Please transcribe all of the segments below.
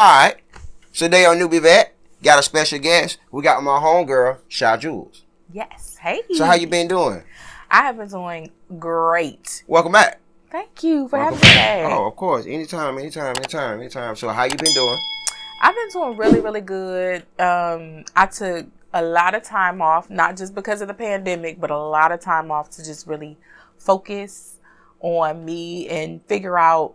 Alright. So today on NewbieVeT, got a special guest. We got my homegirl, SaJules. Yes. Hey. So how you been doing? I have been doing great. Welcome back. Thank you for having me back. Oh, of course. Anytime. So how you been doing? I've been doing really, really good. I took a lot of time off, not just because of the pandemic, but a lot of time off to just really focus on me and figure out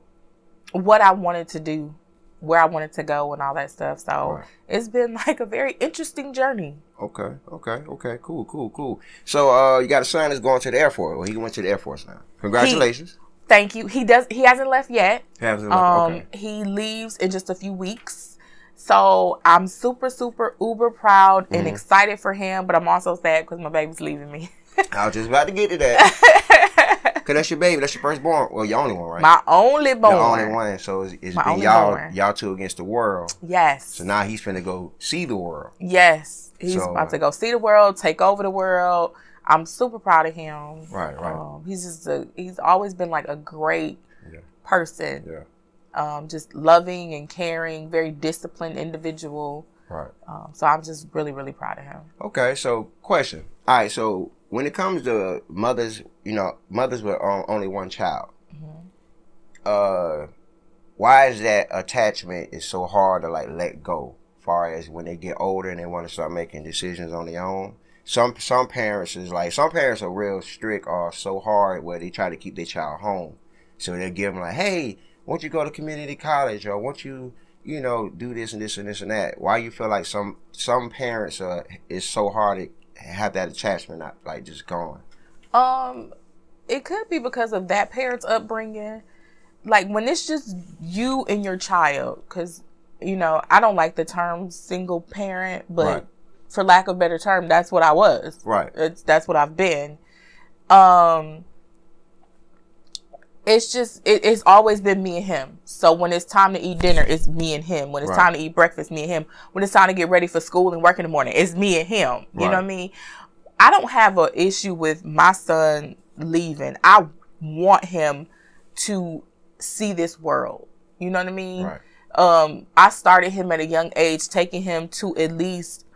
what I wanted to do, where I wanted to go and all that stuff. So It's been like a very interesting journey. Okay. Cool. So you got a son that's going to the Air Force. Well, he went to the Air Force now. Congratulations. Thank you. He hasn't left yet. Okay. He leaves in just a few weeks. So I'm super, super uber proud and excited for him, but I'm also sad because my baby's leaving me. I was just about to get to that. Because that's your baby. That's your firstborn. Well, your only one, right? My only born. Your only one. So it's been y'all two against the world. Yes. So now he's finna go see the world. Yes. He's about to go see the world, take over the world. I'm super proud of him. Right. He's always been like a great person. Yeah. Just loving and caring, very disciplined individual. Right. So I'm just really, really proud of him. Okay. So question. All right. So when it comes to mothers, mothers with only one child, why is that attachment is so hard to like let go? Far as when they get older and they want to start making decisions on their own. Some parents are real strict or so hard where they try to keep their child home. So they'll give them like, hey, won't you go to community college, or won't you, do this and this and this and that? Why you feel like some parents is so hard to have that attachment not like just gone? It could be because of that parent's upbringing. Like when it's just you and your child, because I don't like the term single parent, but for lack of a better term, that's what I was. Right. That's what I've been. It's always been me and him. So when it's time to eat dinner, it's me and him. When it's time to eat breakfast, me and him. When it's time to get ready for school and work in the morning, it's me and him. You know what I mean? I don't have an issue with my son leaving. I want him to see this world. You know what I mean? Right. I started him at a young age, taking him to at least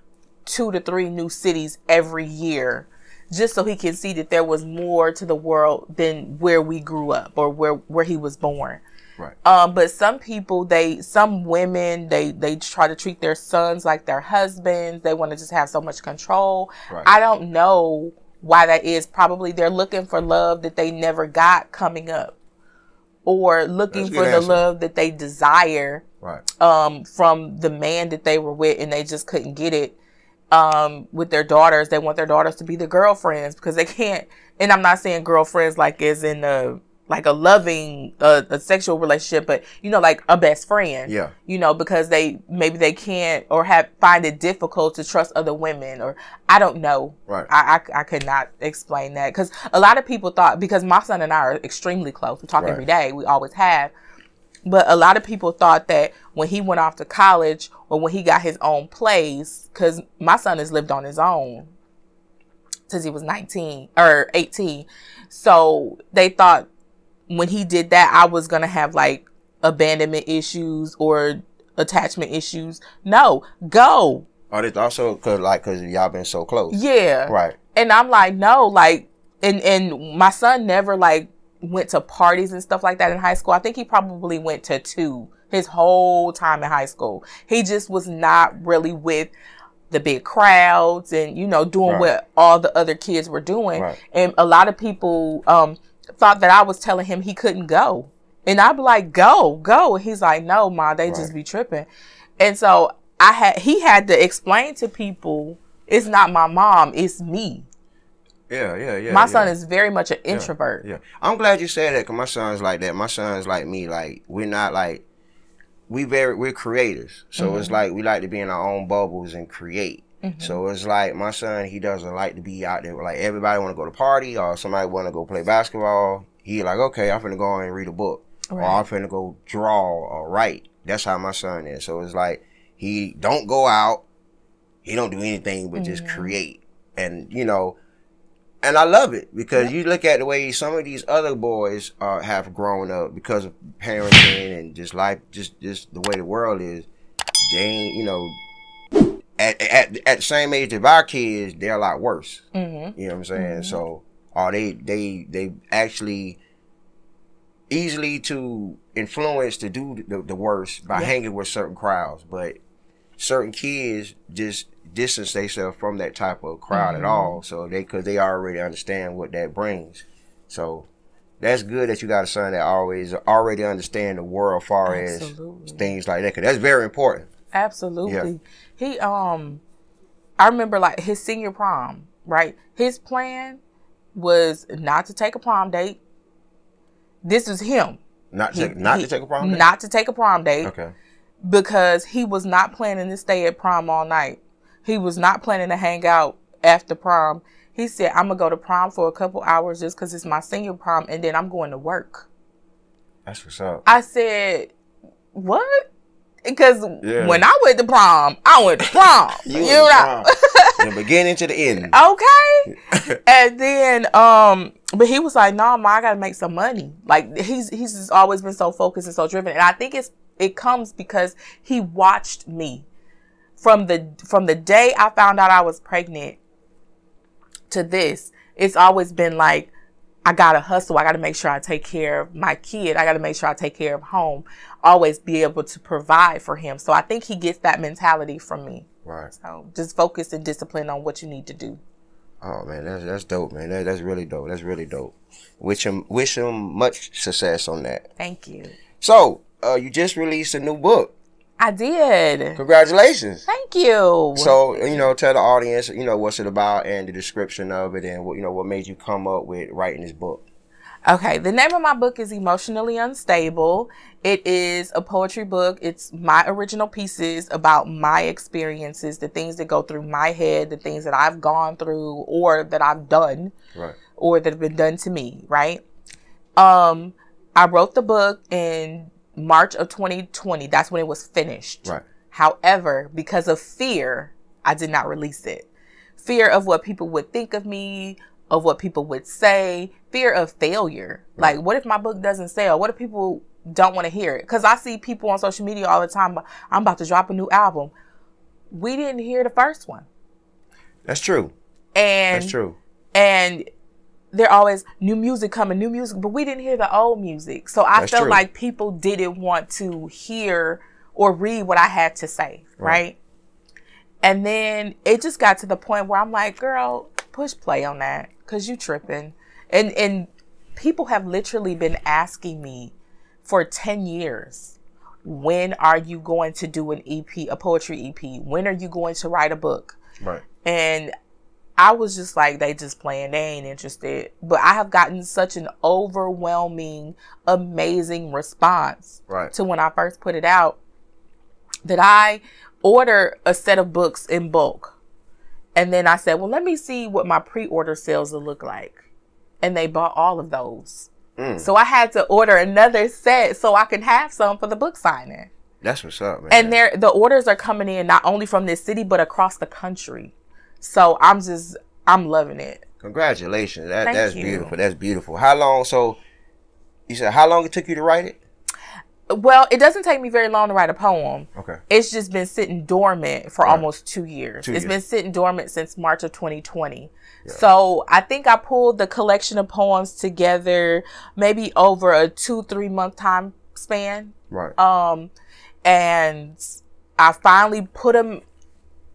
2 to 3 new cities every year, just so he can see that there was more to the world than where we grew up or where he was born. Right. But some people, some women, they try to treat their sons like their husbands. They want to just have so much control. Right. I don't know why that is. Probably they're looking for love that they never got coming up, or looking for the love that they desire from the man that they were with, and they just couldn't get it. With their daughters, they want their daughters to be the girlfriends because they can't. And I'm not saying girlfriends like as in a loving, a sexual relationship, but like a best friend. Yeah. Because they can't or find it difficult to trust other women, or I don't know. Right. I could not explain that because a lot of people thought, because my son and I are extremely close, we talk every day, we always have. But a lot of people thought that when he went off to college or when he got his own place, because my son has lived on his own since he was 19 or 18. So they thought when he did that, I was going to have like abandonment issues or attachment issues. No, go. Oh, it's also because y'all been so close. Yeah. Right. And I'm like, no, and my son never went to parties and stuff like that in high school. I think he probably went to 2 his whole time in high school. He just was not really with the big crowds and, doing what all the other kids were doing. Right. And a lot of people thought that I was telling him he couldn't go. And I'd be like, go. And he's like, no, Ma, they just be tripping. And so he had to explain to people, it's not my mom, it's me. Yeah. My son is very much an introvert. Yeah. I'm glad you said that because my son's like that. My son's like me. Like, we're not like, we're creators. So it's like we like to be in our own bubbles and create. So it's like my son, he doesn't like to be out there. Like everybody want to go to party or somebody want to go play basketball. He like, okay, I'm finna go and read a book. Or I'm finna go draw or write. That's how my son is. So it's like he don't go out. He don't do anything but just create. And, And I love it because you look at the way some of these other boys have grown up because of parenting and just life, just the way the world is. they ain't, you know, at the same age of our kids, they're a lot worse. Mm-hmm. You know what I'm saying? Mm-hmm. So, they actually easily to influence to do the worst by hanging with certain crowds, but certain kids just distance themselves from that type of crowd at all. So because they already understand what that brings. So that's good that you got a son that already understand the world as far as things like that, because that's very important. Absolutely. Yeah. He I remember like his senior prom, right? His plan was not to take a prom date. This is him. Not to take a prom date? Not to take a prom date. Okay. Because he was not planning to stay at prom all night. He was not planning to hang out after prom. He said, I'm going to go to prom for a couple hours just because it's my senior prom, and then I'm going to work. That's what's up. I said, what? Because when I went to prom, I went to prom. you know? From the beginning to the end. Okay. And then, but he was like, no, Ma, I got to make some money. Like, he's just always been so focused and so driven. And I think it comes because he watched me from the day I found out I was pregnant to this. It's always been like, I gotta hustle. I gotta make sure I take care of my kid. I gotta make sure I take care of home. Always be able to provide for him. So I think he gets that mentality from me. Right. So just focus and discipline on what you need to do. Oh man, that's dope, man. That's really dope. That's really dope. Wish him much success on that. Thank you. So, you just released a new book. I did. Congratulations. Thank you. So, tell the audience, what's it about and the description of it and what made you come up with writing this book. Okay, the name of my book is Emotionally Unstable. It is a poetry book. It's my original pieces about my experiences, the things that go through my head, the things that I've gone through or that I've done, right, or that have been done to me, right? I wrote the book in March of 2020. That's when it was finished. Right. However, because of fear, I did not release it. Fear of what people would think of me, of what people would say, fear of failure. Right. Like, what if my book doesn't sell? What if people don't want to hear it? Because I see people on social media all the time, I'm about to drop a new album. We didn't hear the first one. That's true. That's true. And they're always new music, but we didn't hear the old music. So I felt like people didn't want to hear or read what I had to say, right? And then it just got to the point where I'm like, girl, push play on that because you tripping. And people have literally been asking me for 10 years, when are you going to do an EP, a poetry EP? When are you going to write a book? Right. And I was just like, they just playing, they ain't interested. But I have gotten such an overwhelming, amazing response to when I first put it out that I ordered a set of books in bulk. And then I said, well, let me see what my pre-order sales will look like. And they bought all of those. So I had to order another set so I can have some for the book signing. That's what's up, man. And the orders are coming in not only from this city, but across the country. So I'm loving it. Congratulations. That's beautiful. That's beautiful. How long it took you to write it? Well, it doesn't take me very long to write a poem. Okay. It's just been sitting dormant for almost 2 years. It's been sitting dormant since March of 2020. Yeah. So I think I pulled the collection of poems together maybe over a 2-3 month time span. Right. And I finally put them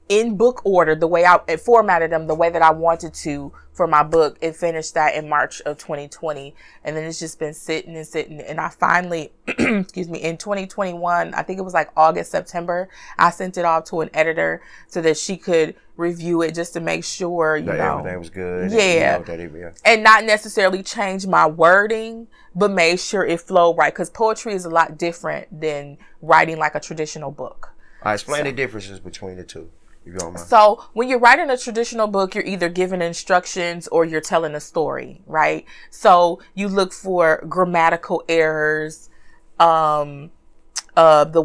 in book order, the way I formatted them, the way that I wanted to for my book, and finished that in March of 2020. And then it's just been sitting. And I finally, in 2021, I think it was like August, September, I sent it off to an editor so that she could review it just to make sure, everything was good. Yeah. And not necessarily change my wording, but made sure it flowed right. Because poetry is a lot different than writing like a traditional book. Explain the differences between the two. So when you're writing a traditional book, you're either giving instructions or you're telling a story, right? So you look for grammatical errors, the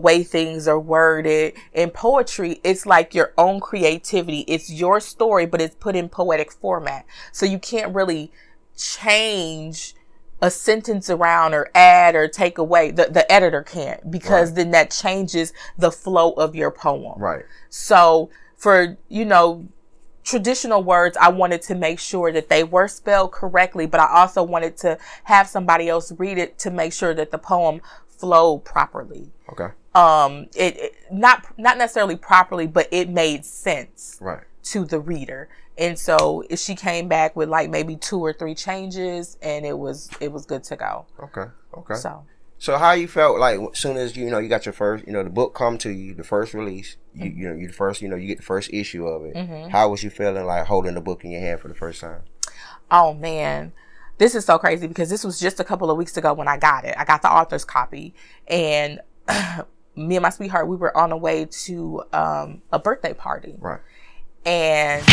way things are worded. In poetry, it's like your own creativity. It's your story, but it's put in poetic format. So you can't really change a sentence around or add or take away. The editor can't, because then that changes the flow of your poem. Right. So for, traditional words, I wanted to make sure that they were spelled correctly, but I also wanted to have somebody else read it to make sure that the poem flowed properly. Okay. It not necessarily properly, but it made sense to the reader. And so she came back with like maybe 2 or 3 changes, and it was good to go. Okay. So how you felt like as soon as you got your first, the book come to you, the first release, you get the first issue of it. Mm-hmm. How was you feeling like holding the book in your hand for the first time? Oh man, this is so crazy, because this was just a couple of weeks ago when I got it. I got the author's copy, and me and my sweetheart, we were on the way to a birthday party. Right. And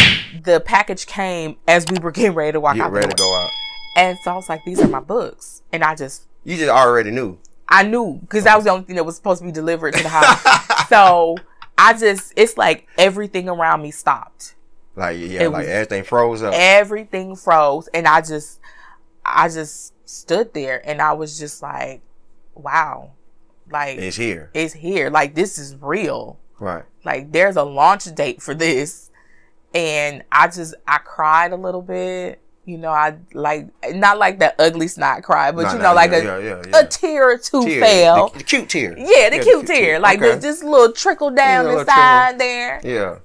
the package came as we were getting ready to walk out. Ready to go out. And so I was like, these are my books. And you just already knew. I knew, because that was the only thing that was supposed to be delivered to the house. So it's like everything around me stopped. Like, like everything froze up. Everything froze. And I just stood there, and I was just like, wow. Like, it's here. Like, this is real. Right. Like, there's a launch date for this. And I cried a little bit. I like, not like that ugly snot cry, but a tear or two fell. The cute tear. Yeah, the cute tear. Like, there's this little trickle down the side there. Yeah.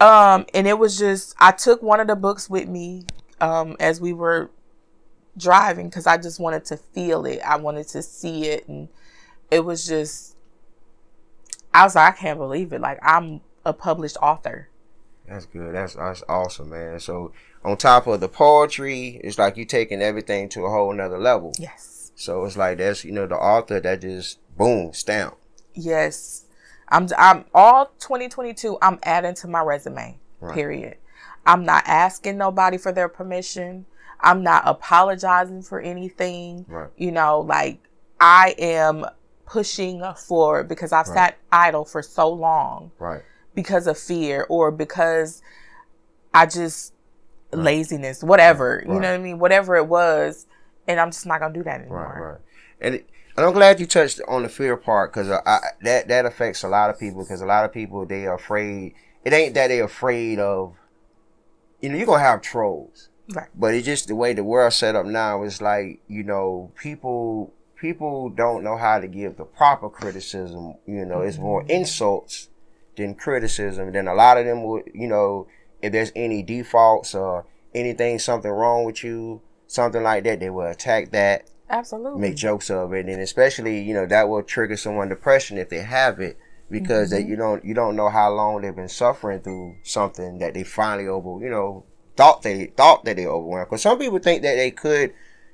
And it was just, I took one of the books with me as we were driving, because I just wanted to feel it. I wanted to see it. And it was just, I was like, I can't believe it. Like, I'm a published author. That's good. That's awesome, man. So on top of the poetry, it's like you taking everything to a whole nother level. Yes. So it's like that's, the author that just boom, stamp. Yes. I'm all 2022, I'm adding to my resume. Right. Period. I'm not asking nobody for their permission. I'm not apologizing for anything. Right. Like, I am pushing forward, because I've sat idle for so long. Right. Because of fear, or because I just laziness, whatever, you know what I mean? Whatever it was. And I'm just not going to do that anymore. Right. And I'm glad you touched on the fear part, because that affects a lot of people, because a lot of people, they are afraid. It ain't that they're afraid of, you're going to have trolls. Right. But it's just the way the world's set up now. It's like, people don't know how to give the proper criticism. It's more insults than criticism. Then a lot of them would, if there's any defaults or something wrong with you, something like that, they will attack that. Absolutely. Make jokes of it. And especially, that will trigger someone depression if they have it, because that you don't know how long they've been suffering through something that they finally thought that they overwhelmed. Because some people think that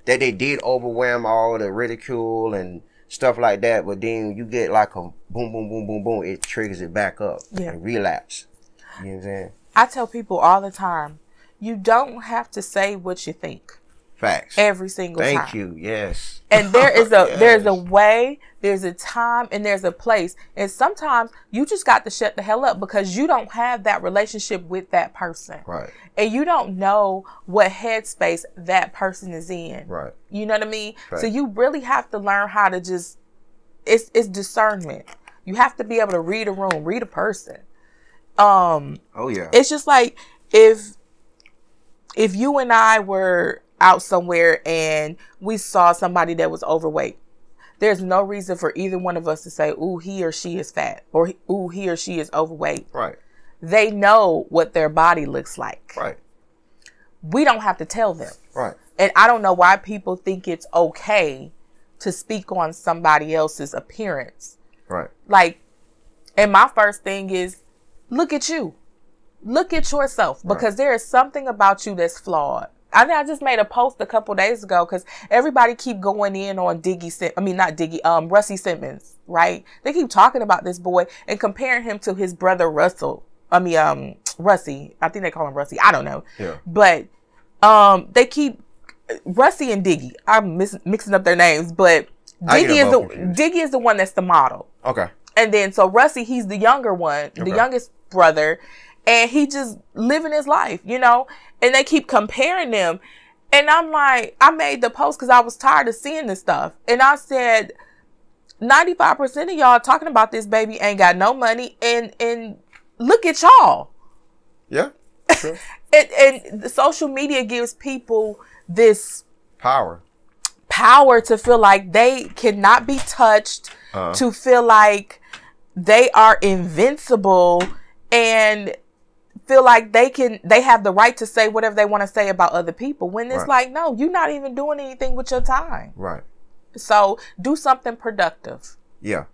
they did overwhelm all the ridicule and stuff like that, but then you get like a boom, boom, boom, boom, boom, it triggers it back up and relapse. You know what I'm saying? I tell people all the time, you don't have to say what you think. Facts. Every single time. Thank you. Yes. And there is there's a way, there's a time, and there's a place. And sometimes you just got to shut the hell up, because you don't have that relationship with that person. Right. And you don't know what headspace that person is in. Right. You know what I mean? Right. So you really have to learn how to just, it's discernment. You have to be able to read a room, read a person. Oh yeah. It's just like if you and I were out somewhere and we saw somebody that was overweight, there's no reason for either one of us to say, ooh, he or she is fat, or ooh, he or she is overweight. Right. They know what their body looks like. Right. We don't have to tell them. Right. And I don't know why people think it's okay to speak on somebody else's appearance. Right. Like, and my first thing is, look at you. Look at yourself, because there is something about you that's flawed. I just made a post a couple days ago, because everybody keep going in on Rusty Simmons, right? They keep talking about this boy and comparing him to his brother Rusty. I think they call him Rusty. I don't know. Yeah. But they keep Rusty and Diggy. I'm mixing up their names, but Diggy is the one that's the model. Okay. And then so Rusty, he's the younger one, the youngest brother, and he just living his life, and they keep comparing them. And I'm like, I made the post because I was tired of seeing this stuff. And I said, 95% of y'all talking about this baby ain't got no money. And look at y'all. Yeah. Sure. And the social media gives people this power to feel like they cannot be touched, to feel like they are invincible, and feel like they have the right to say whatever they want to say about other people, when it's like, no, you're not even doing anything with your time. Right. So do something productive. Yeah.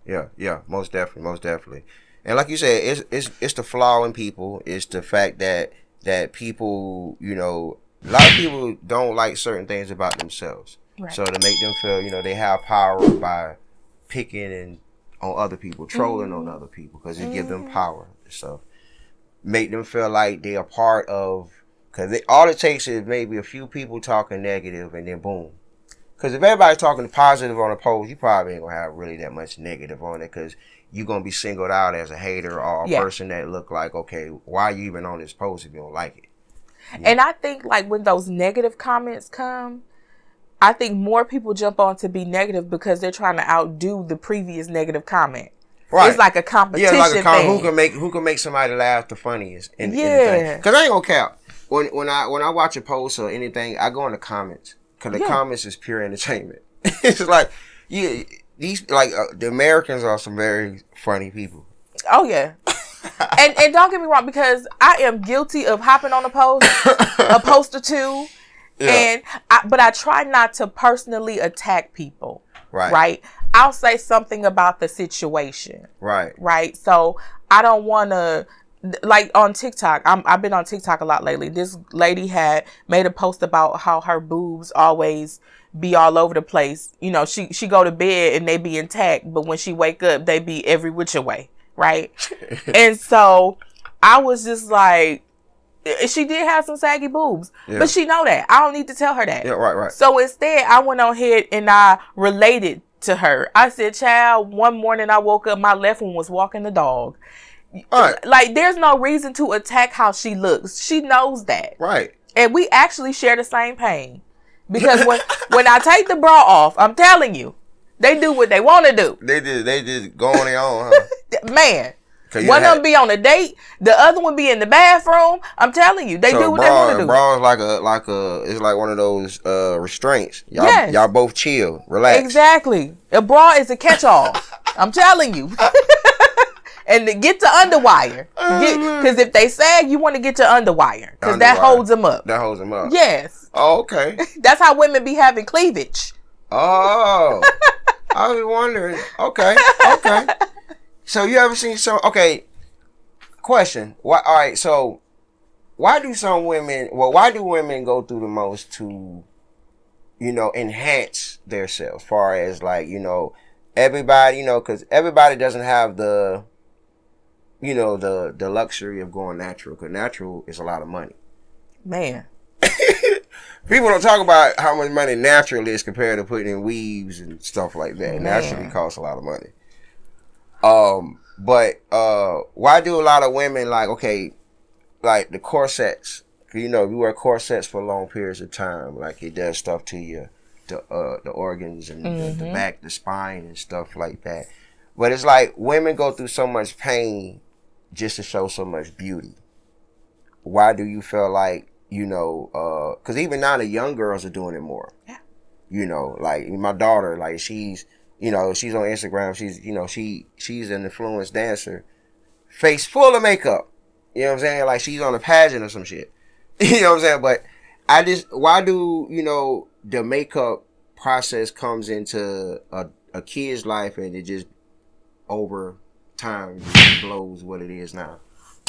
Most definitely. And like you said, it's the flaw in people. It's the fact that people, you know, a lot of people don't like certain things about themselves. Right. So to make them feel, you know, they have power by picking on other people, trolling on other people, because it gives them power. So make them feel like they are part of, because all it takes is maybe a few people talking negative, and then boom. Because if everybody's talking positive on a post, you probably ain't going to have really that much negative on it, because you're going to be singled out as a hater or a person that look like, okay, why are you even on this post if you don't like it? Yeah. And I think, like, when those negative comments come, I think more people jump on to be negative because they're trying to outdo the previous negative comment. Right. It's like a competition thing. Who can make somebody laugh the funniest. Because I ain't gonna cap. When I watch a post or anything, I go in the comments. Because the comments is pure entertainment. It's like, the Americans are some very funny people. Oh, yeah. and don't get me wrong, because I am guilty of hopping on a post or two. Yeah. But I try not to personally attack people. Right. I'll say something about the situation. Right. So I don't want to, like on TikTok, I've been on TikTok a lot lately. This lady had made a post about how her boobs always be all over the place. You know, she go to bed and they be intact, but when she wake up, they be every which way. Right. And so I was just like, she did have some saggy boobs, but she know that. I don't need to tell her that. Yeah, right. So instead, I went on ahead and I related to her. I said, child, one morning I woke up, my left one was walking the dog. Like, there's no reason to attack how she looks. She knows that. Right. And we actually share the same pain. Because when I take the bra off, I'm telling you, they do what they want to do. They just go on their own, huh? Man. One of them be on a date, the other one be in the bathroom. I'm telling you, they do what they want to do. Bra is it's like one of those restraints. Y'all both chill, relax. Exactly. A bra is a catch-all. I'm telling you. And to get to underwire, because if they sag, you want to get to underwire, because that holds them up. That holds them up. Yes. Oh, okay. That's how women be having cleavage. Oh, I was wondering. Okay. So you ever seen question. Why? All right. So why do women go through the most to, you know, enhance themselves? As far as, like, you know, everybody, you know, because everybody doesn't have the, you know, the luxury of going natural. Because natural is a lot of money. Man. People don't talk about how much money natural is compared to putting in weaves and stuff like that. Man. Naturally costs a lot of money. But why do a lot of women, like, okay, like the corsets, you know, you wear corsets for long periods of time, like it does stuff to you, the organs and the back, the spine and stuff like that. But it's like women go through so much pain just to show so much beauty. Why do you feel like, you know, because even now the young girls are doing it more. Yeah. You know, like my daughter, like she's on Instagram. She's, you know, she's an influenced dancer, face full of makeup. You know what I'm saying? Like she's on a pageant or some shit. You know what I'm saying? But why do, you know, the makeup process comes into a kid's life and it just over time blows what it is now?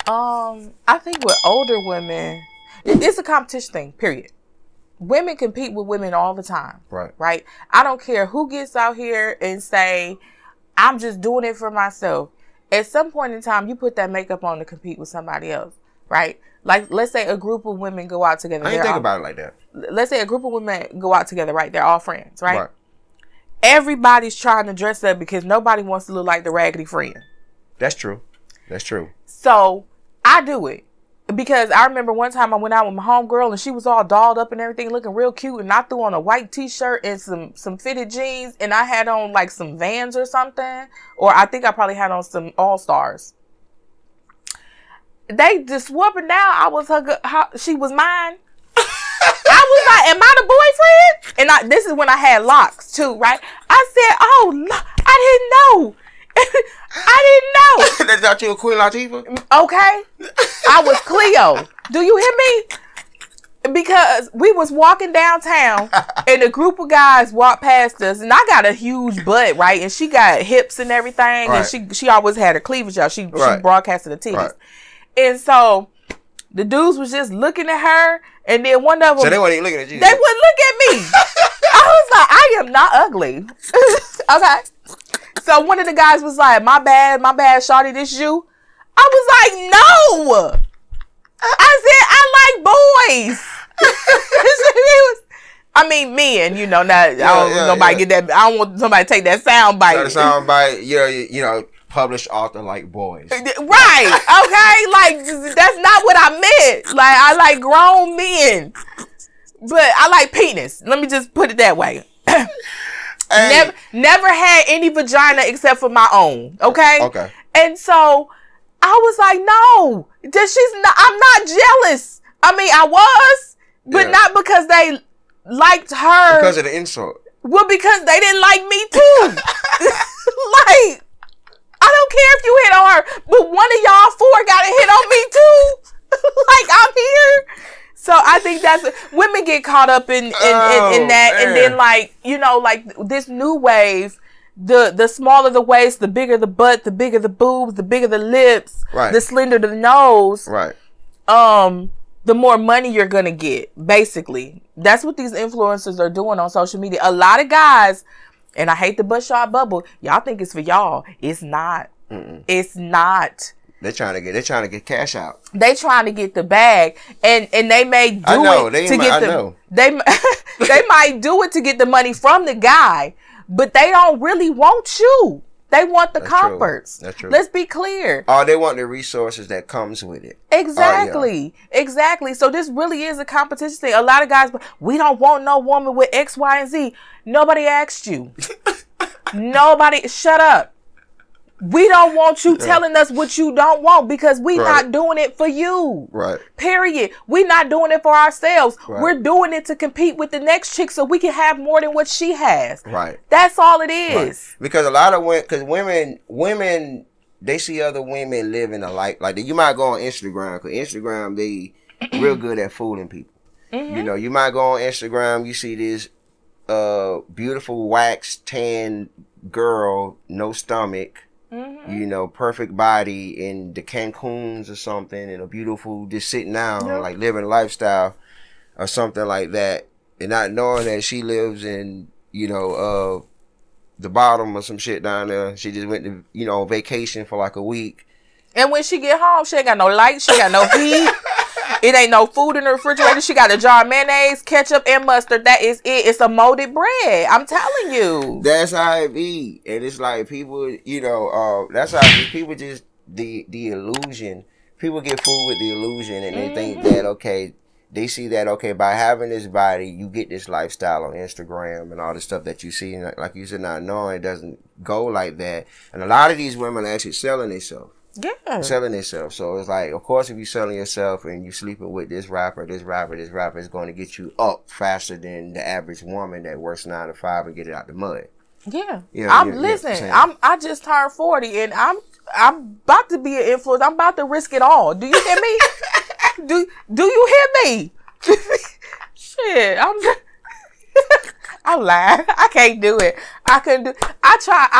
I think with older women, it's a competition thing, period. Women compete with women all the time. Right? I don't care who gets out here and say, I'm just doing it for myself. At some point in time, you put that makeup on to compete with somebody else. Right? Like, let's say a group of women go out together. I didn't think about it like that. Let's say a group of women go out together, right? They're all friends, right? Everybody's trying to dress up because nobody wants to look like the raggedy friend. That's true. So, I do it. Because I remember one time I went out with my homegirl and she was all dolled up and everything, looking real cute. And I threw on a white t-shirt and some fitted jeans. And I had on like some Vans or something. Or I think I probably had on some All-Stars. They just whooping down. I was she was mine. I was like, am I the boyfriend? And this is when I had locks too, right? I said, oh, I didn't know. I didn't know. They thought you were Queen Latifah? Okay. I was Cleo. Do you hear me? Because we was walking downtown and a group of guys walked past us, and I got a huge butt, right? And she got hips and everything, right. And she always had her cleavage out. She broadcasted the titties. Right. And so the dudes was just looking at her, and then one of them... So they weren't even looking at you? They wouldn't look at me. I was like, I am not ugly. Okay. So one of the guys was like, my bad, shawty, this you? I was like, no. I said, I like boys. I mean, men, you know, not, I don't want nobody get that, I don't want somebody to take that sound bite. The sound bite, you know, published author like boys. Right, okay? Like, that's not what I meant. Like, I like grown men. But I like penis. Let me just put it that way. Hey. Never had any vagina except for my own. Okay? Okay. And so I was like, no, I'm not jealous. I mean, I was, but not because they liked her. Because of the insult. Well, because they didn't like me too. Like, I don't care if you hit on her, but one of y'all four got to hit on me too. Like, I'm here. So I think women get caught up in that, man. And then like, you know, like this new wave, the smaller the waist, the bigger the butt, the bigger the boobs, the bigger the lips, right. The slender the nose, right. The more money you're gonna get. Basically, that's what these influencers are doing on social media. A lot of guys, and I hate to bust y'all bubble, y'all think it's for y'all. It's not. Mm-mm. It's not. They're trying to get cash out. They trying to get the bag, and they may do they might do it to get the money from the guy, but they don't really want you. They want the comforts. That's true. Let's be clear. Oh, they want the resources that comes with it. Exactly. Exactly. So this really is a competition thing. A lot of guys, we don't want no woman with X, Y, and Z. Nobody asked you. Nobody. Shut up. We don't want you telling us what you don't want because we not doing it for you. Right. Period. We not doing it for ourselves. Right. We're doing it to compete with the next chick so we can have more than what she has. Right. That's all it is. Right. Because a lot of women, they see other women living a life like that. You might go on Instagram because Instagram, they real good at fooling people. Mm-hmm. You know, you might go on Instagram, you see this beautiful waxed tan girl, no stomach. Mm-hmm. You know, perfect body in the Cancuns or something, and a beautiful just sitting down, like living a lifestyle or something like that, and not knowing that she lives in, you know, the bottom or some shit down there. She just went to, you know, vacation for like a week. And when she get home, she ain't got no lights, she ain't got no heat. It ain't no food in the refrigerator. She got a jar of mayonnaise, ketchup, and mustard. That is it. It's a molded bread. I'm telling you. That's how it be. And it's like people, you know, that's how people just, the illusion. People get fooled with the illusion and they think that, okay, they see that, okay, by having this body, you get this lifestyle on Instagram and all the stuff that you see. And like you said, not knowing it doesn't go like that. And a lot of these women are actually selling themselves. Yeah. Selling itself. So it's like, of course, if you're selling yourself and you're sleeping with this rapper is going to get you up faster than the average woman that works 9 to 5 and get it out the mud. Yeah. You know, listen, I just turned 40 and I'm about to be an influencer. I'm about to risk it all. Do you hear me? do you hear me? Shit, I'm lying. I can't do it. I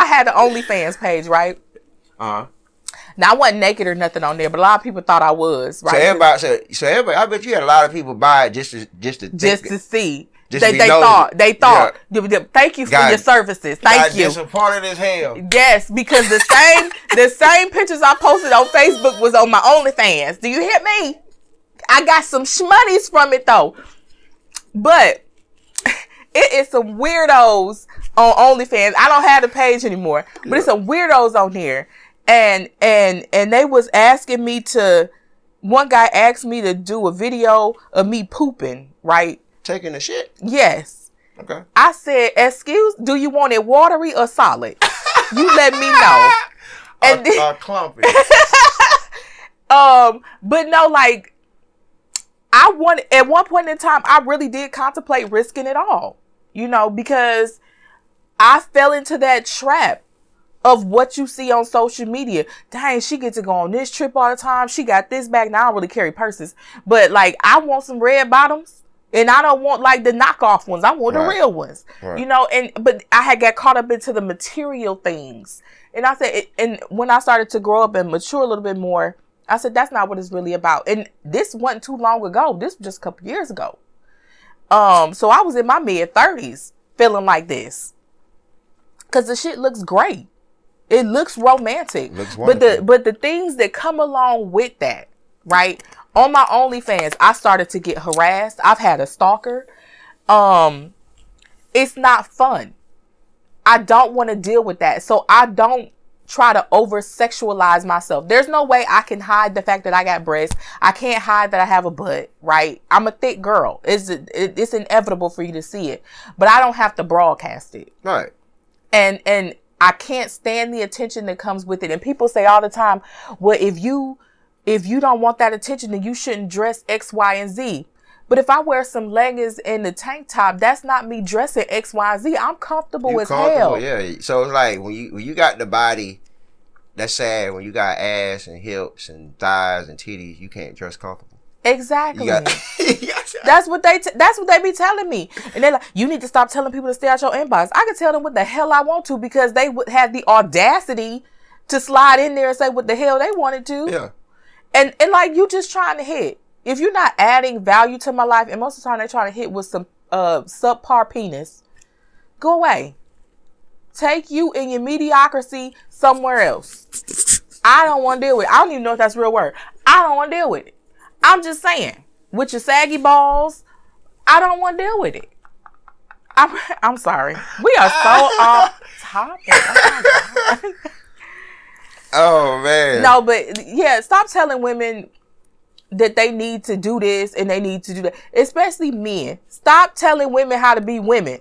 had an OnlyFans page, right? Uh-huh. Now, I wasn't naked or nothing on there, but a lot of people thought I was, right? So everybody, I bet you had a lot of people buy it just to see. They thought. Yeah. Thank you for your services. Thank you. Disappointed as hell. Yes, because the same pictures I posted on Facebook was on my OnlyFans. Do you hear me? I got some shmoney's from it though, but it is some weirdos on OnlyFans. I don't have the page anymore, but it's some weirdos on here. And they was asking me to one guy asked me to do a video of me pooping, right? Taking a shit? Yes. Okay. I said, excuse, do you want it watery or solid? You let me know. And clumpy. But no, like, at one point in time, I really did contemplate risking it all, because I fell into that trap of what you see on social media. Dang, she gets to go on this trip all the time. She got this bag. Now I don't really carry purses, but like, I want some red bottoms, and I don't want like the knockoff ones. I want the real ones, but I had got caught up into the material things. And I said, and when I started to grow up and mature a little bit more, I said, that's not what it's really about. And this wasn't too long ago. This was just a couple years ago. So I was in my mid-30s feeling like this. Because the shit looks great. It looks romantic. Looks wonderful. But the things that come along with that, right? On my OnlyFans, I started to get harassed. I've had a stalker. It's not fun. I don't want to deal with that. So I don't try to over sexualize myself. There's no way I can hide the fact that I got breasts. I can't hide that I have a butt, right? I'm a thick girl. It's inevitable for you to see it, but I don't have to broadcast it. Right. And I can't stand the attention that comes with it. And people say all the time, well, if you don't want that attention, then you shouldn't dress X, Y, and Z. But if I wear some leggings and the tank top, that's not me dressing X, Y, and Z. I'm comfortable as hell. Yeah. So it's like when you got the body, that's sad. When you got ass and hips and thighs and titties, you can't dress comfortable. Exactly. That's what they be telling me. And they're like, you need to stop telling people to stay out your inbox. I can tell them what the hell I want to, because they would have the audacity to slide in there and say what the hell they wanted to. Yeah. And like, you just trying to hit. If you're not adding value to my life, and most of the time they're trying to hit with some subpar penis, go away. Take you and your mediocrity somewhere else. I don't want to deal with it. I don't even know if that's a real word. I don't want to deal with it. I'm just saying, with your saggy balls, I don't want to deal with it. I'm sorry. We are so off topic. Oh, man. No, but yeah, stop telling women that they need to do this and they need to do that. Especially men. Stop telling women how to be women.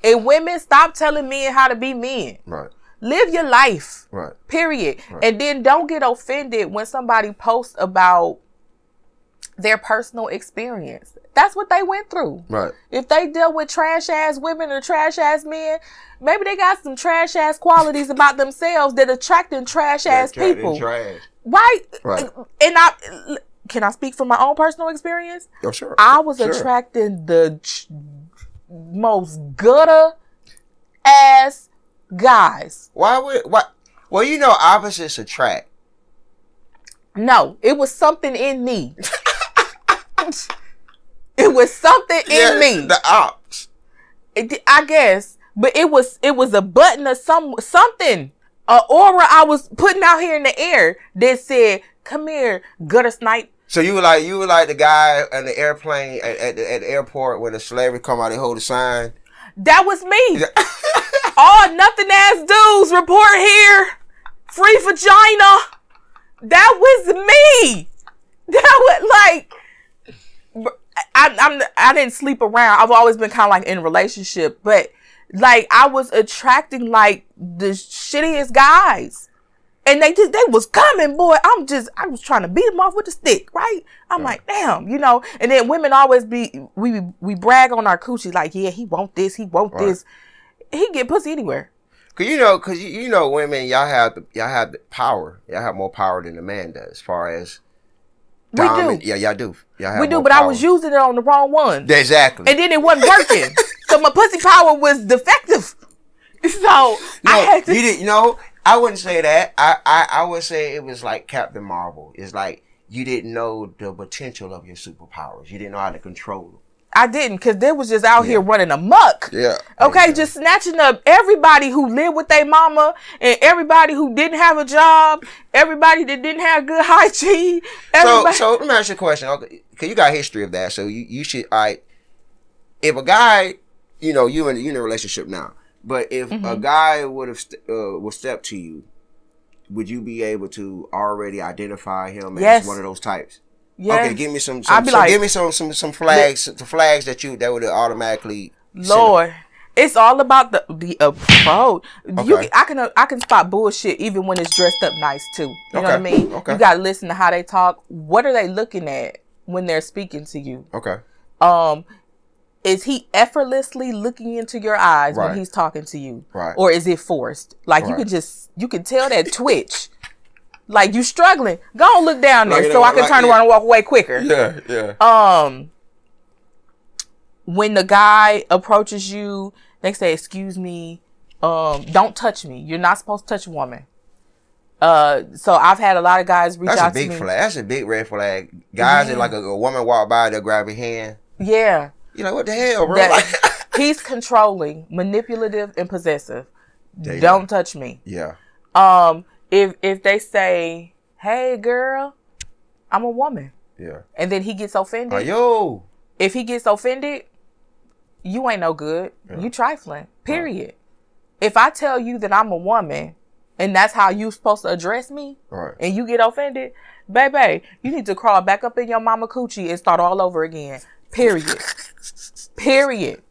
And women, stop telling men how to be men. Right. Live your life. Right. Period. Right. And then don't get offended when somebody posts about their personal experience. That's what they went through. Right. If they dealt with trash ass women or trash ass men, maybe they got some trash ass qualities about themselves that attracting trash ass people. Trash. Right? Right. And can I speak from my own personal experience? Oh, sure. I was attracting the most gutter ass guys. Why? Well, opposites attract. No, it was something in me. It was something in me. The ops. I guess, but it was a button or something, an aura I was putting out here in the air that said, "Come here, gutter snipe." So you were like the guy on the airplane at the airport when the celebrity come out and hold a sign. That was me. All nothing ass dudes report here. Free vagina. That was me. That was like, I didn't sleep around. I've always been kind of like in a relationship, but like I was attracting like the shittiest guys. And they was coming, boy. I was trying to beat them off with the stick, right? I'm like, damn, And then women always we brag on our coochie, like, yeah, he want this, this. He get pussy anywhere. Cause women, y'all have the power. Y'all have more power than the man does, as far as. We do. Yeah, y'all do. Y'all have we do, more but power. I was using it on the wrong one. Exactly. And then it wasn't working, so my pussy power was defective. So I had to. You didn't. I wouldn't say that. I would say it was like Captain Marvel. It's like you didn't know the potential of your superpowers. You didn't know how to control them. I didn't, because they was just out here running amok. Yeah. Okay, just snatching up everybody who lived with their mama and everybody who didn't have a job, everybody that didn't have good hygiene. So let me ask you a question. Okay, because you got a history of that, so you should. If a guy, you in a relationship now. But if a guy would step to you, would you be able to already identify him as one of those types? Okay, give me some give me some flags, the flags that would automatically. Lord, it's all about the approach. Okay. I can spot bullshit even when it's dressed up nice too. You know what I mean? Okay. You gotta listen to how they talk. What are they looking at when they're speaking to you? Okay. Is he effortlessly looking into your eyes when he's talking to you? Right. Or is it forced? Like you can tell that twitch. Like you struggling. Go on, look down there so I can turn around and walk away quicker. Yeah. When the guy approaches you, they say, "Excuse me, don't touch me. You're not supposed to touch a woman." So I've had a lot of guys reach out to me. That's a big flag. That's a big red flag. Guys that like a woman walk by, they'll grab your hand. Yeah. You're like, what the hell, bro? He's controlling, manipulative, and possessive. Don't touch me. Yeah. If they say, "Hey, girl, I'm a woman," and then he gets offended. Yo. If he gets offended, you ain't no good. Yeah. You trifling. Period. Right. If I tell you that I'm a woman and that's how you supposed to address me, and you get offended, baby, you need to crawl back up in your mama coochie and start all over again. Period. Period.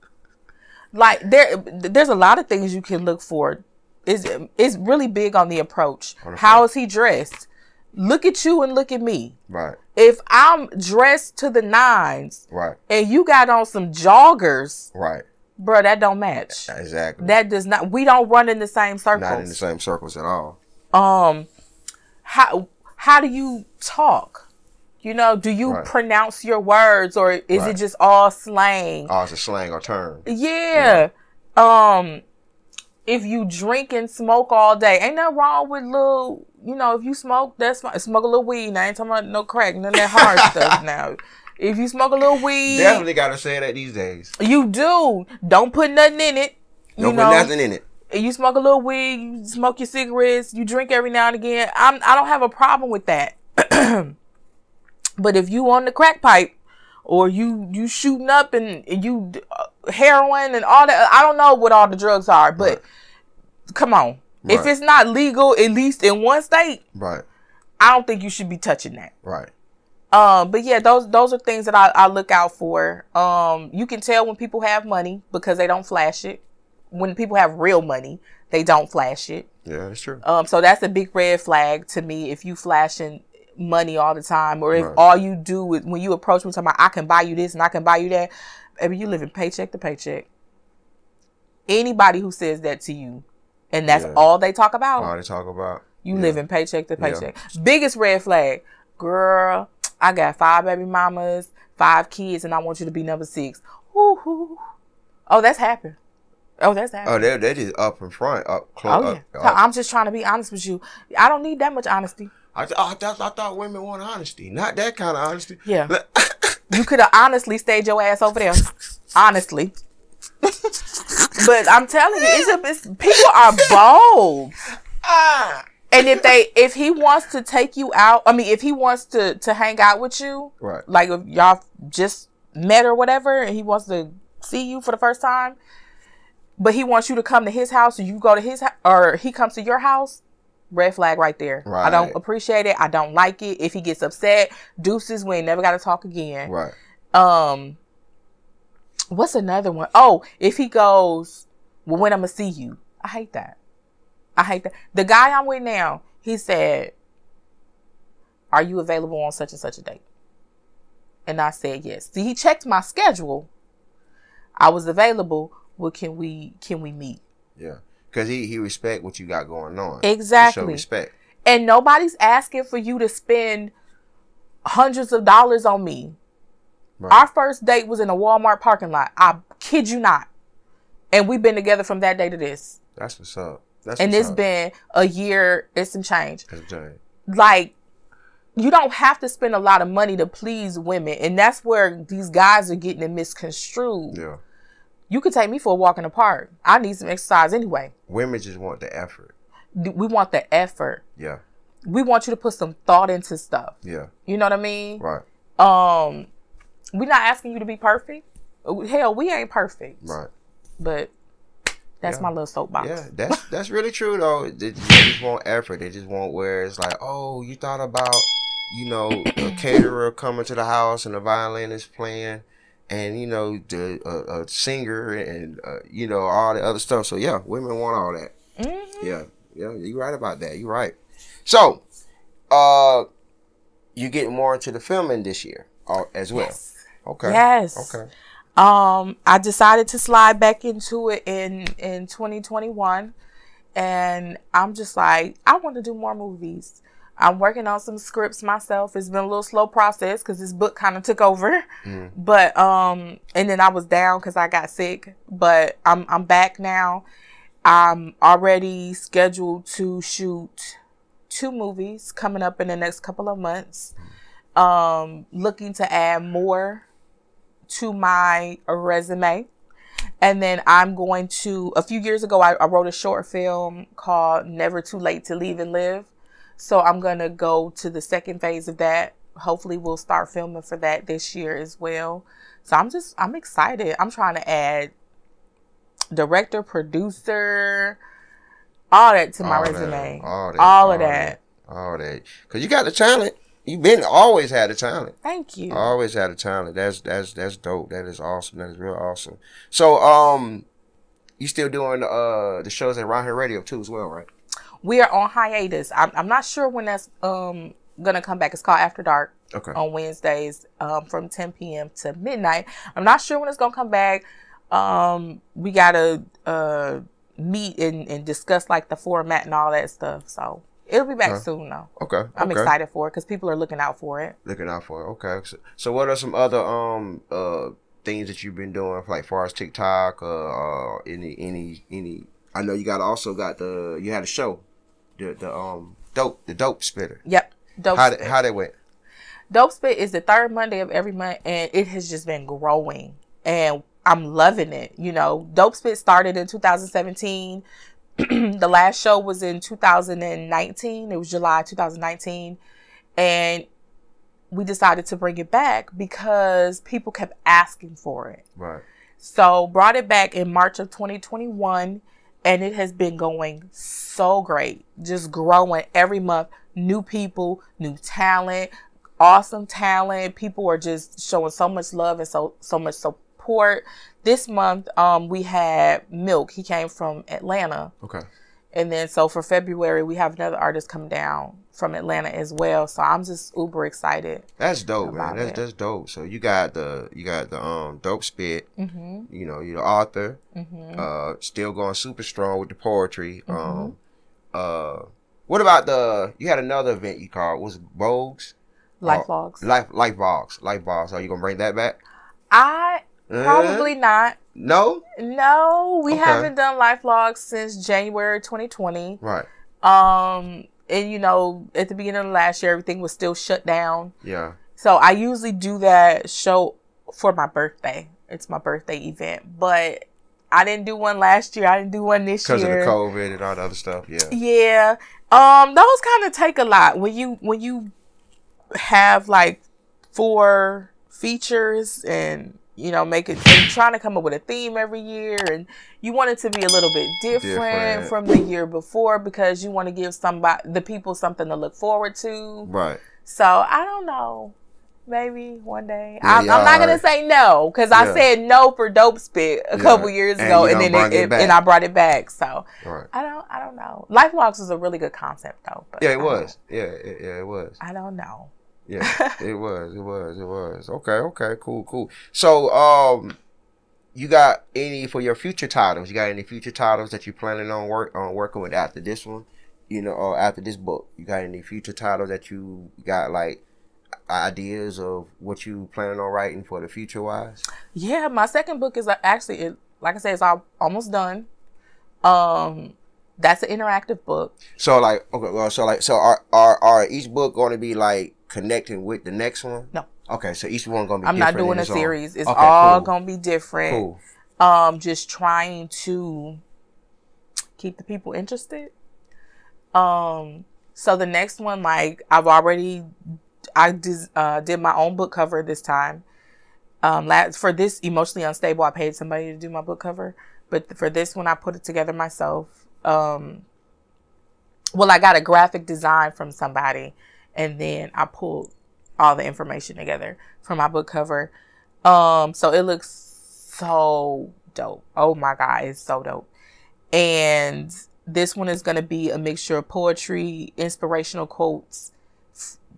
Like there's a lot of things you can look for. It's really big on the approach. How is he dressed? Look at you and look at me. Right. If I'm dressed to the nines, and you got on some joggers, bro, that don't match. Exactly. That does not. We don't run in the same circles. Not in the same circles at all. How do you talk? You know, do you pronounce your words, or is it just all slang? Oh, it's a slang or term. Yeah. If you drink and smoke all day, ain't nothing wrong with little, if you smoke, that's fine. Smoke a little weed. Now, I ain't talking about no crack, none of that hard stuff now. If you smoke a little weed. Definitely got to say that these days. You do. Don't put nothing in it. Don't put nothing in it. You smoke a little weed, you smoke your cigarettes, you drink every now and again. I don't have a problem with that. But if you on the crack pipe, or you shooting up and you heroin and all that, I don't know what all the drugs are, but come on. If it's not legal, at least in one state, I don't think you should be touching that. Right. But yeah, those are things that I look out for. You can tell when people have money because they don't flash it. When people have real money, they don't flash it. Yeah, that's true. So that's a big red flag to me if you flashing money all the time, or if all you do is when you approach me talking about I can buy you this and I can buy you that, baby, you living paycheck to paycheck. Anybody who says that to you and that's all they talk about, you living paycheck to paycheck. Biggest red flag, girl, I got 5 baby mamas, 5 kids, and I want you to be number 6. Woo-hoo. Oh, that's happened. Oh, they're just up in front, up close. Oh, yeah. I'm just trying to be honest with you. I don't need that much honesty. I thought women want honesty, not that kind of honesty. Yeah, you could have honestly stayed your ass over there, honestly. But I'm telling you, people are bold. And if he wants to take you out, if he wants to hang out with you, like if y'all just met or whatever, and he wants to see you for the first time, but he wants you to come to his house, or you go to his house, or he comes to your house. Red flag right there. I don't appreciate it. I don't like it. If he gets upset, deuces, we ain't never got to talk again. What's another one? Oh, if he goes, well, when I'm going to see you. I hate that. The guy I'm with now, he said, are you available on such and such a date? And I said, yes. See, he checked my schedule. I was available. Well, can we meet? Yeah. Because he respect what you got going on. Exactly. Show respect. And nobody's asking for you to spend hundreds of dollars on me. Our first date was in a Walmart parking lot. I kid you not. And we've been together from that day to this. That's what's up. It's been a year. It's some change. Like, you don't have to spend a lot of money to please women. And that's where these guys are getting it misconstrued. Yeah. You could take me for a walk in the park. I need some exercise anyway. Women just want the effort. We want the effort. Yeah. We want you to put some thought into stuff. Yeah. You know what I mean? Right. We're not asking you to be perfect. Hell, we ain't perfect. Right. But that's my little soapbox. Yeah, that's really true though. They just want effort. They just want where it's like, oh, you thought about you know, a caterer coming to the house and a violinist playing, and you know, a singer and you know, all the other stuff. So yeah, women want all that. Mm-hmm. Yeah, you're right about that. You're right. So, you get more into the filming this year as well. Yes. Okay. Yes. Okay. I decided to slide back into it in 2021, and I'm just like, I want to do more movies. I'm working on some scripts myself. It's been a little slow process because this book kind of took over, but and then I was down because I got sick. But I'm back now. I'm already scheduled to shoot 2 movies coming up in the next couple of months. Looking to add more to my resume. And then I'm going to, a few years ago, I wrote a short film called Never Too Late to Leave and Live. So I'm going to go to the second phase of that. Hopefully we'll start filming for that this year as well. So I'm excited. I'm trying to add director, producer, all that to my resume. All of that. Because you got the talent. You've always had the talent. Thank you. Always had the talent. That's dope. That is awesome. That is real awesome. So you still doing the shows at Round Here Radio too as well, right? We are on hiatus. I'm not sure when that's gonna come back. It's called After Dark. Okay. On Wednesdays from 10 p.m. to midnight. I'm not sure when it's gonna come back. We gotta meet and discuss like the format and all that stuff. So it'll be back soon though. Okay. I'm excited for it because people are looking out for it. Okay. So what are some other things that you've been doing, like far as TikTok or any? I know you you had a show, the Dope Spitter. Yep. How that went? Dope Spit is the 3rd Monday of every month, and it has just been growing, and I'm loving it. You know, Dope Spit started in 2017. The last show was in 2019. It was July 2019, and we decided to bring it back because people kept asking for it. Right. So brought it back in March of 2021, and it has been going so great, just growing every month. New people, new talent, awesome talent. People are just showing so much love and so much support. This month, we had Milk. He came from Atlanta. Okay. And then so for February, we have another artist come down from Atlanta as well. So I'm just uber excited. That's dope, man. That's dope. So you got the Dope Spit. Mm-hmm. You know, you're the author. Mm-hmm. Still going super strong with the poetry. Mm-hmm. What about you had another event you called, was it Vogues? Life Vlogs. Life Vlogs. Are you gonna bring that back? Probably not. No, we haven't done Life Vlogs since January 2020. Right. And you know, at the beginning of last year, everything was still shut down. Yeah. So I usually do that show for my birthday. It's my birthday event, but I didn't do one last year. I didn't do one this year because of the COVID and all the other stuff. Yeah. Yeah. Those kind of take a lot when you have like 4 features and you know trying to come up with a theme every year, and you want it to be a little bit different from the year before because you want to give the people something to look forward to. Right. So I don't know. Maybe one day. I'm not gonna say no because I said no for Dope Spit a couple years ago, and then I brought it back. So I don't know. Life Vlogs is a really good concept though. But it was. Yeah, it was. I don't know. Yeah, it was. Okay, cool. So you got any for your future titles? You got any future titles that you're planning on working with after this one? You know, or after this book? You got any future titles that you got like ideas of what you planning on writing for the future wise? Yeah, my second book is actually, like I said, it's almost done. That's an interactive book. So like, okay, well, so are each book going to be like connecting with the next one? No. Okay, so each one going to be I'm different. not doing a series. It's all going to be different. Cool. Just trying to keep the people interested. So the next one, like I did my own book cover this time. For this Emotionally Unstable, I paid somebody to do my book cover. But for this one, I put it together myself. I got a graphic design from somebody. and then I pulled all the information together for my book cover. So it looks so dope. Oh my God, it's so dope. And this one is going to be a mixture of poetry, inspirational quotes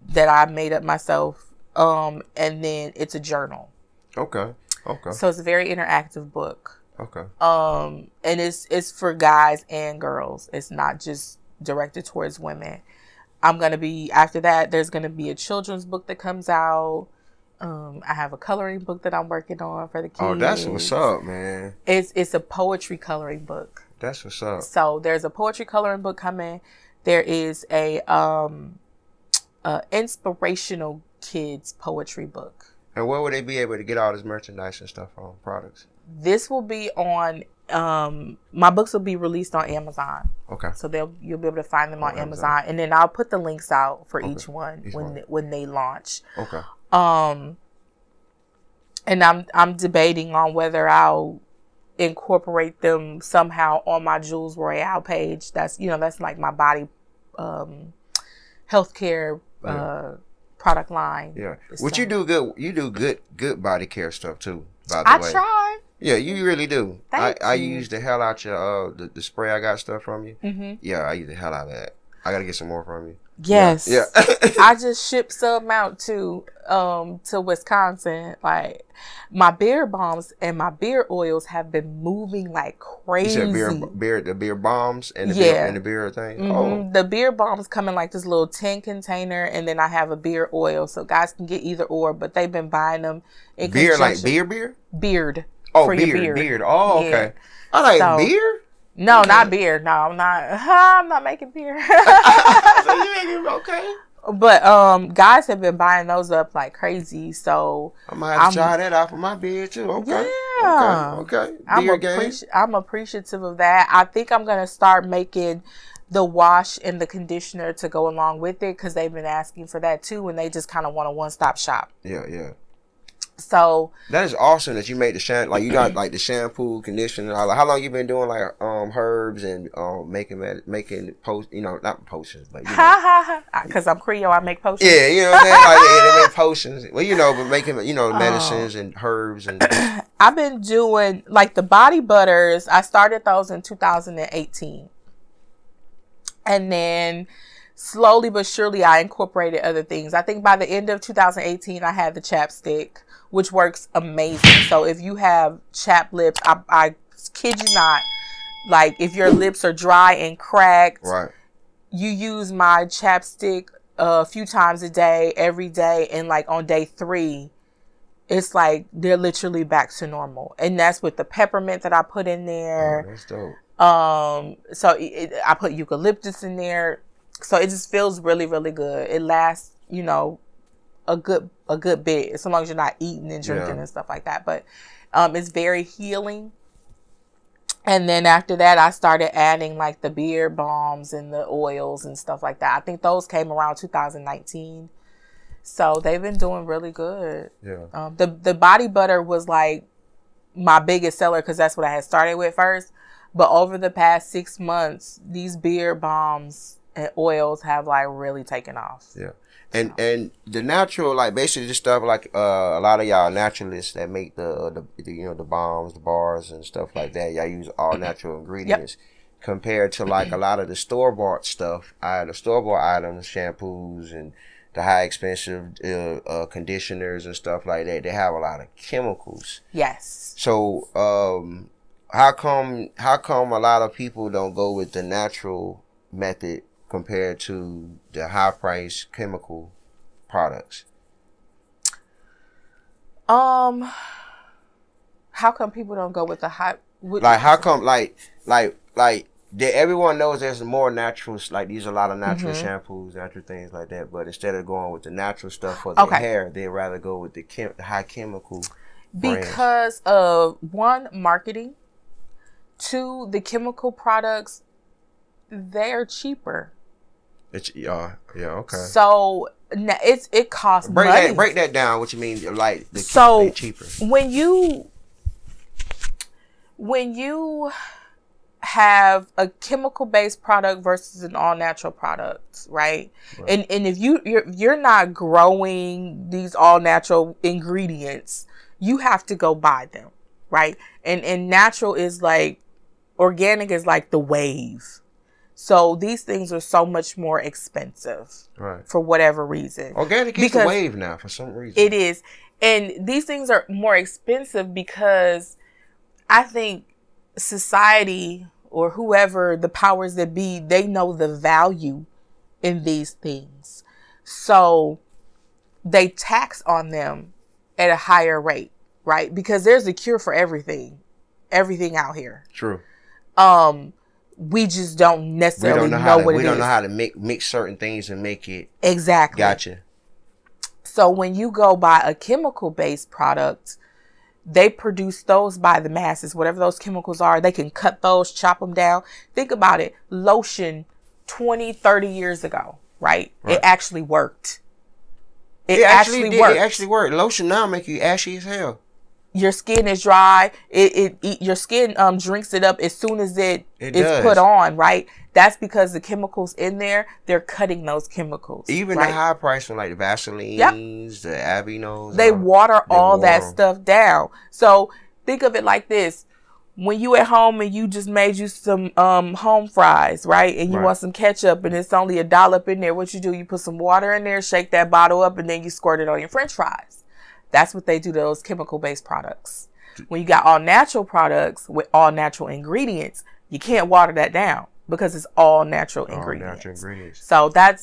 that I made up myself. And then it's a journal. Okay. So it's a very interactive book. Okay. And it's for guys and girls. It's not just directed towards women. After that, there's going to be a children's book that comes out. I have a coloring book that I'm working on for the kids. Oh, that's what's up, man. It's a poetry coloring book. That's what's up. So there's a poetry coloring book coming. There is a inspirational kids poetry book. And where would they be able to get all this merchandise and stuff on products? This will be on my books will be released on Amazon. Okay. So you'll be able to find them on Amazon, and then I'll put the links out for each one when they launch. Okay. And I'm debating on whether I'll incorporate them somehow on my Jules Royale page. That's like my body healthcare product line. Yeah. Which you do good body care stuff too, by the way. I try. Yeah, you really do. Thank I you. use the hell out your the spray I got stuff from you. Mm-hmm. Yeah, I use the hell out of that. I gotta get some more from you. Yes. Yeah. I just shipped some out to Wisconsin. Like my beard balms and my beard oils have been moving like crazy. You said the beard bombs and the beard thing. Mm-hmm. Oh, the beard balms come in like this little tin container, and then I have a beard oil, so guys can get either or. But they've been buying them in beard like beard. Beard. Oh, for beard. Your beard. Beard. Oh, Yeah. okay. I like beard. No, not beer. No, I'm not. I'm not making beer. So you ain't okay. But guys have been buying those up like crazy. So I might have to try that out for my beard too. Okay. Yeah. Okay. I'm appreciative of that. I think I'm gonna start making the wash and the conditioner to go along with it, because they've been asking for that too, and they just kind of want a one-stop shop. Yeah. So that is awesome that you made the shampoo. Like you got like the shampoo, conditioner. How long you been doing like herbs and making post? Not potions, but because I'm Creole, I make potions. Yeah, you know what I'm saying. Like they make potions. Well, but making medicines and herbs and. I've been doing like the body butters. I started those in 2018, and then slowly but surely I incorporated other things. I think by the end of 2018, I had the chapstick, which works amazing. So if you have chapped lips, I kid you not, like if your lips are dry and cracked, right, you use my chapstick a few times a day, every day, and like on day 3, it's like they're literally back to normal. And that's with the peppermint that I put in there. Oh, that's dope. So I put eucalyptus in there. So it just feels really, really good. It lasts, a good bit, so long as you're not eating and drinking and stuff like that. But it's very healing. And then after that, I started adding like the beard balms and the oils and stuff like that. I think those came around 2019. So they've been doing really good. Yeah. The body butter was like my biggest seller, because that's what I had started with first. But over the past 6 months, these beard balms and oils have like really taken off. Yeah. And the natural, like basically just stuff like a lot of y'all naturalists that make the bombs, the bars and stuff like that. Y'all use all natural ingredients. Yep. Compared to like a lot of the store-bought stuff, the store-bought items, shampoos and the high expensive conditioners and stuff like that, they have a lot of chemicals. Yes. So how come a lot of people don't go with the natural method compared to the high price chemical products? How come people don't go with the high? How come everyone knows there's more naturals, like these are a lot of natural shampoos, natural things like that, but instead of going with the natural stuff for their hair, they'd rather go with the high chemical brands. Because of 1, marketing, 2, the chemical products, they're cheaper. It's okay. So it costs money. Break that down. What you mean? Like so cheaper. When you have a chemical-based product versus an all-natural product, right? And if you're not growing these all-natural ingredients, you have to go buy them, right? And natural is like, organic is like the wave. So these things are so much more expensive, right? For whatever reason. Organic is the wave now for some reason. It is. And these things are more expensive because I think society or whoever, the powers that be, they know the value in these things. So they tax on them at a higher rate, right? Because there's a cure for everything out here. True. We just don't necessarily know what it is. We don't know how to mix certain things and make it. Exactly. Gotcha. So when you go buy a chemical-based product, they produce those by the masses. Whatever those chemicals are, they can cut those, chop them down. Think about it. Lotion 20, 30 years ago, right? It actually worked. It actually worked. It actually worked. Lotion now make you ashy as hell. Your skin is dry. Your skin drinks it up as soon as it is put on, right? That's because the chemicals in there, they're cutting those chemicals. Even right? the high price one, like the Vaselines, the Aveeno's. They water all that stuff down. So think of it like this. When you at home and you just made you some home fries, right? And you want some ketchup and it's only $1 up in there. What you do, you put some water in there, shake that bottle up, and then you squirt it on your French fries. That's what they do to those chemical-based products. When you got all natural products with all natural ingredients, you can't water that down because it's all natural ingredients. So that.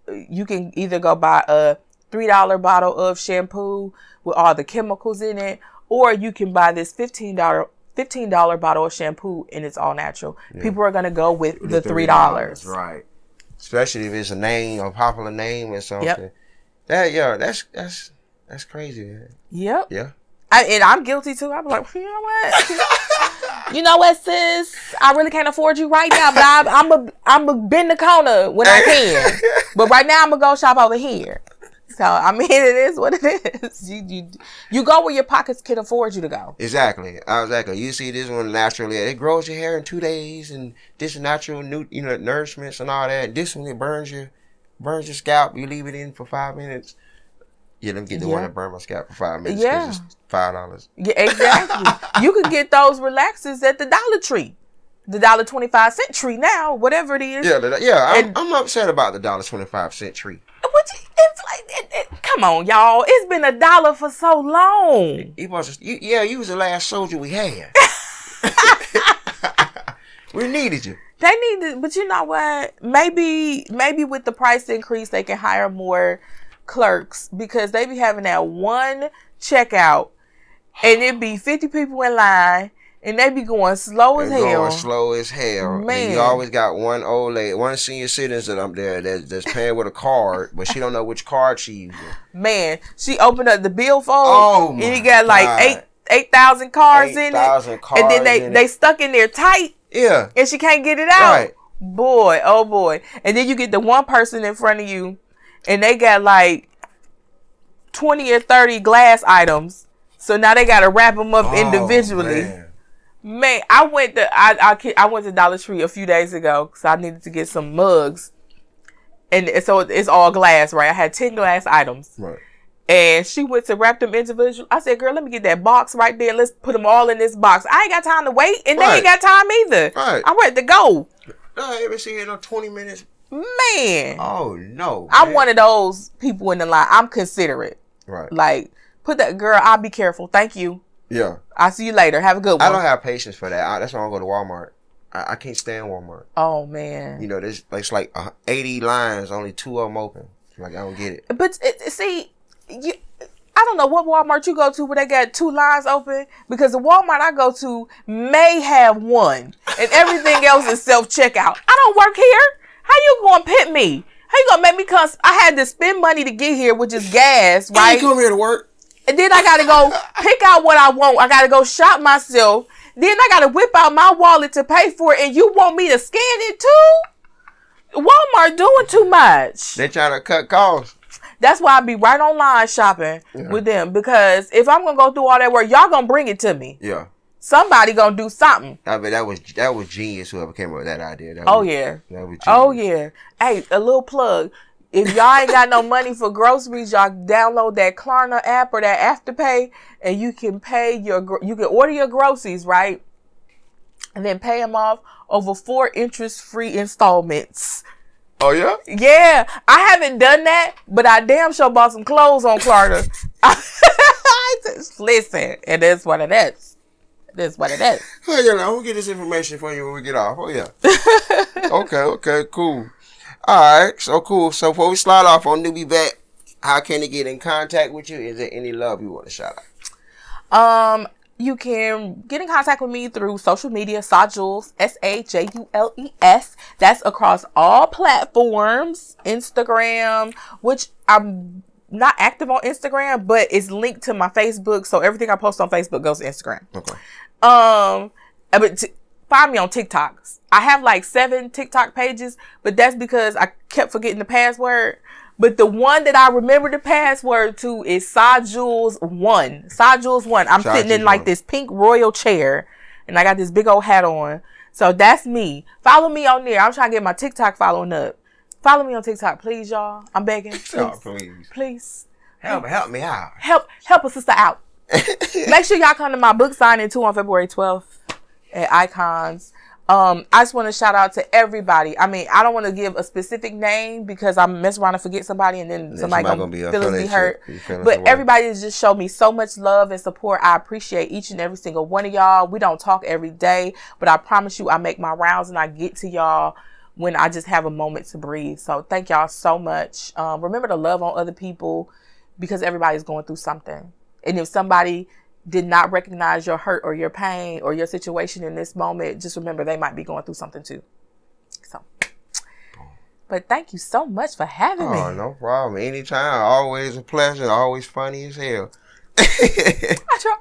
You can either go buy a $3 bottle of shampoo with all the chemicals in it, or you can buy this $15 bottle of shampoo and it's all natural. Yeah. People are going to go with the $3. Right. Especially if it's a popular name or something. Yep. That's crazy, man. Yep. Yeah. And I'm guilty too. I'm like, you know what? You know what, sis? I really can't afford you right now, but I'm a bend the corner when I can. But right now, I'm gonna go shop over here. So I mean, it is what it is. You go where your pockets can afford you to go. Exactly. You see this one naturally. It grows your hair in 2 days, and this natural nourishments and all that. This one it burns your scalp. You leave it in for 5 minutes. Yeah, let me get the one that burn my scalp for 5 minutes. Yeah. It's $5. Yeah, exactly. You can get those relaxers at the Dollar Tree. The $1.25 tree now, whatever it is. I'm upset about the $1.25 tree. Come on, y'all. It's been $1 for so long. You was the last soldier we had. We needed you. They needed, but you know what? Maybe with the price increase, they can hire more clerks because they be having that one checkout and it be 50 people in line and they be going slow as hell. Man. And you always got one old lady, one senior citizen up there that's paying with a card, but she don't know which card she using. Man, she opened up the billfold and he got like 8,000 cards in it. And then they stuck in there tight. Yeah. And she can't get it out. Right. Boy, oh boy. And then you get the one person in front of you and they got like 20 or 30 glass items. So now they got to wrap them up individually. Man, I went to Dollar Tree a few days ago because I needed to get some mugs. And so it's all glass, right? I had 10 glass items. Right. And she went to wrap them individually. I said, girl, let me get that box right there. Let's put them all in this box. I ain't got time to wait. And they ain't got time either. Right. I'm ready to go. I haven't seen it in 20 minutes. Man. Oh, no. I'm one of those people in the line. I'm considerate. Right. Like, put that, girl, I'll be careful. Thank you. Yeah. I'll see you later. Have a good one. I don't have patience for that. That's why I don't go to Walmart. I can't stand Walmart. Oh, man. You know, it's like 80 lines, only 2 of them open. Like, I don't get it. But, I don't know what Walmart you go to where they got 2 lines open, because the Walmart I go to may have 1 and everything else is self-checkout. I don't work here. How you going to pit me? How you going to make me come? I had to spend money to get here, which is gas, right? I come here to work. And then I got to go pick out what I want. I got to go shop myself. Then I got to whip out my wallet to pay for it. And you want me to scan it too? Walmart doing too much. They trying to cut costs. That's why I be right online shopping with them. Because if I'm going to go through all that work, y'all going to bring it to me. Yeah. Somebody gonna do something. I mean, that was genius. Whoever came up with that idea. That was genius. Oh yeah. Hey, a little plug. If y'all ain't got no money for groceries, y'all download that Klarna app or that Afterpay, and you can you can order your groceries, right? And then pay them off over 4 interest-free installments. Oh yeah? Yeah, I haven't done that, but I damn sure bought some clothes on Klarna. Listen, and that's what it is. That's what it is. Oh yeah, now we'll get this information for you when we get off. Oh yeah. Okay, cool. All right, so cool. So before we slide off on NewbieVeT, how can they get in contact with you? Is there any love you want to shout out? You can get in contact with me through social media, SaJules, SaJules. That's across all platforms. Instagram, which I'm not active on Instagram, but it's linked to my Facebook, so everything I post on Facebook goes to Instagram. Okay. But find me on TikTok. I have like 7 TikTok pages, but that's because I kept forgetting the password. But the one that I remember the password to is SaJules1. SaJules1. I'm sitting in like this pink royal chair, and I got this big old hat on. So that's me. Follow me on there. I'm trying to get my TikTok following up. Follow me on TikTok, please, y'all. I'm begging. Please. Oh, please. Please. Help me out. Help a sister out. Make sure y'all come to my book signing too on February 12th at Icons. I just want to shout out to everybody. I mean, I don't want to give a specific name because I'm mess around and forget somebody, and then somebody gonna be feelings be hurt. But everybody has just showed me so much love and support. I appreciate each and every single one of y'all. We don't talk every day, but I promise you I make my rounds and I get to y'all when I just have a moment to breathe. So thank y'all so much. Remember to love on other people because everybody's going through something. And if somebody did not recognize your hurt or your pain or your situation in this moment, just remember they might be going through something too. So, but thank you so much for having me. Oh, no problem. Anytime. Always a pleasure. Always funny as hell. I try.